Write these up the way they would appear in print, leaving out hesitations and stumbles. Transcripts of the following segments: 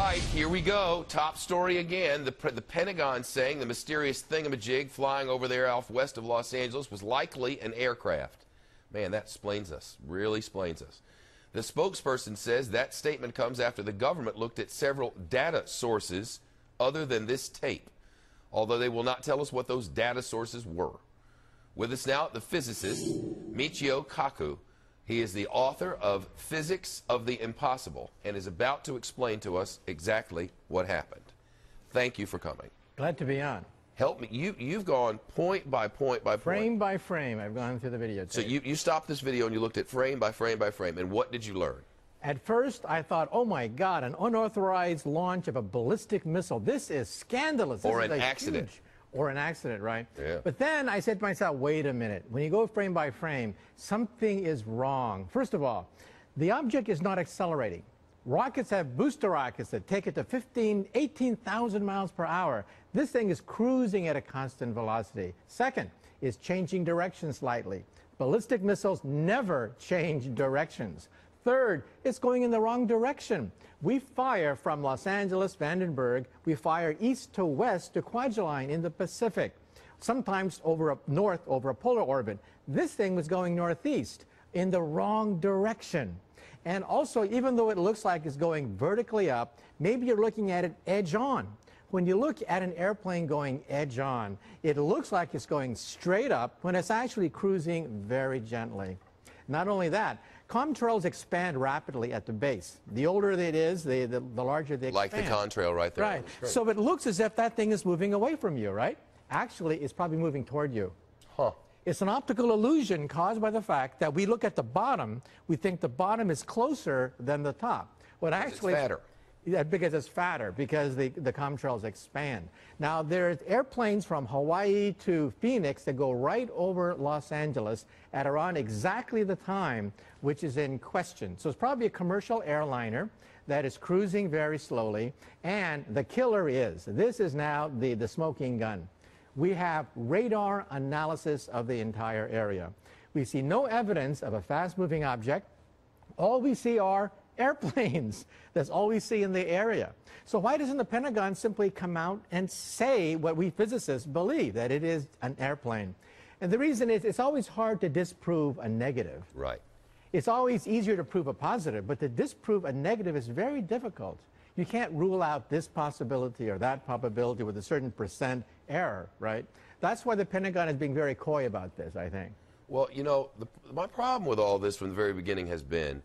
right, here we go. Top story again. The Pentagon saying the mysterious thingamajig flying over there off west of Los Angeles was likely an aircraft. Man, that explains us, really explains us. The spokesperson says that statement comes after the government looked at several data sources other than this tape, although they will not tell us what those data sources were. With us now, the physicist, Michio Kaku. He is the author of Physics of the Impossible and is about to explain to us exactly what happened. Thank you for coming. Glad to be on. Help me. You've gone point by point by point. Frame by frame, I've gone through the video tape. So you stopped this video and you looked at frame by frame by frame, and what did you learn? At first, I thought, oh my God, an unauthorized launch of a ballistic missile. This is scandalous. This Or is an accident. Or an accident, right? Yeah. But then I said to myself, wait a minute. When you go frame by frame, something is wrong. First of all, the object is not accelerating. Rockets have booster rockets that take it to 18,000 miles per hour. This thing is cruising at a constant velocity. Second, it's changing direction slightly. Ballistic missiles never change directions. Third, it's going in the wrong direction. We fire from Los Angeles, Vandenberg. We fire east to west to Kwajalein in the Pacific, sometimes north over a polar orbit. This thing was going northeast in the wrong direction. And also, even though it looks like it's going vertically up, maybe you're looking at it edge on. When you look at an airplane going edge on, it looks like it's going straight up when it's actually cruising very gently. Not only that, contrails expand rapidly at the base. The older it is, the larger they expand. Like the contrail right there. Right. So it looks as if that thing is moving away from you, right? Actually, it's probably moving toward you. Huh. It's an optical illusion caused by the fact that we look at the bottom, we think the bottom is closer than the top. What actually it's fatter. Yeah, because it's fatter, because the contrails expand. Now, there's airplanes from Hawaii to Phoenix that go right over Los Angeles at around exactly the time which is in question. So it's probably a commercial airliner that is cruising very slowly, and the killer is, this is now the smoking gun. We have radar analysis of the entire area. We see no evidence of a fast-moving object. All we see are airplanes. That's all we see in the area. So why doesn't the Pentagon simply come out and say what we physicists believe, that it is an airplane? And the reason is it's always hard to disprove a negative. Right. It's always easier to prove a positive, but to disprove a negative is very difficult. You can't rule out this possibility or that probability with a certain percent error, right? That's why the Pentagon is being very coy about this, I think. Well, you know, my problem with all this from the very beginning has been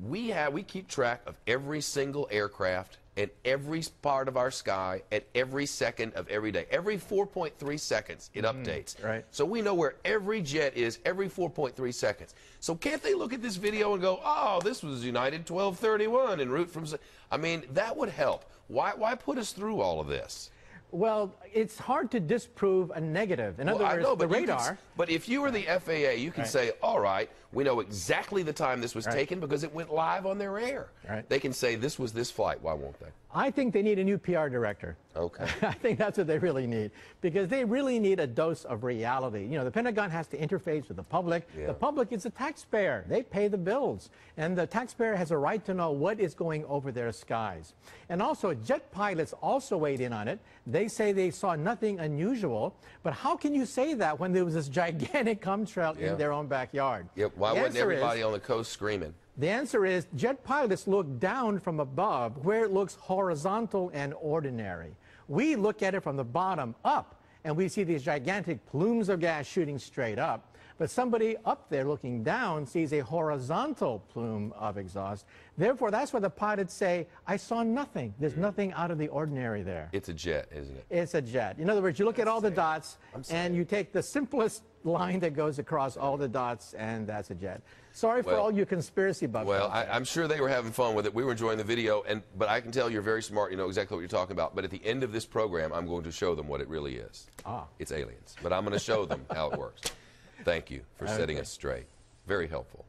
we keep track of every single aircraft and every part of our sky at every second of every day. Every 4.3 seconds it updates. Right. So we know where every jet is every 4.3 seconds. So can't they look at this video and go, oh, this was United 1231 en route from... I mean, that would help. Why put us through all of this? Well, it's hard to disprove a negative. In other words, I know, the radar... But if you were the FAA, you can say, all right, we know exactly the time this was taken because it went live on their air. They can say this was this flight. Why won't they? I think they need a new PR director. Okay. I think that's what they really need, because they really need a dose of reality. You know, the Pentagon has to interface with the public. Yeah. The public is a taxpayer. They pay the bills. And the taxpayer has a right to know what is going over their skies. And also, jet pilots also weighed in on it. They say they saw nothing unusual. But how can you say that when there was this gigantic contrail in their own backyard? Yeah, why wasn't everybody on the coast screaming? The answer is jet pilots look down from above where it looks horizontal and ordinary. We look at it from the bottom up, and we see these gigantic plumes of gas shooting straight up. But somebody up there looking down sees a horizontal plume of exhaust. Therefore, that's why the pilots say, I saw nothing. There's nothing out of the ordinary there. It's a jet, isn't it? It's a jet. In other words, you look at all the dots, and you take the simplest line that goes across all the dots, and that's a jet. Sorry for all you conspiracy buffs. Well, I'm sure they were having fun with it. We were enjoying the video, but I can tell you're very smart. You know exactly what you're talking about. But at the end of this program, I'm going to show them what it really is. It's aliens. But I'm going to show them how it works. Thank you for setting us straight. Very helpful.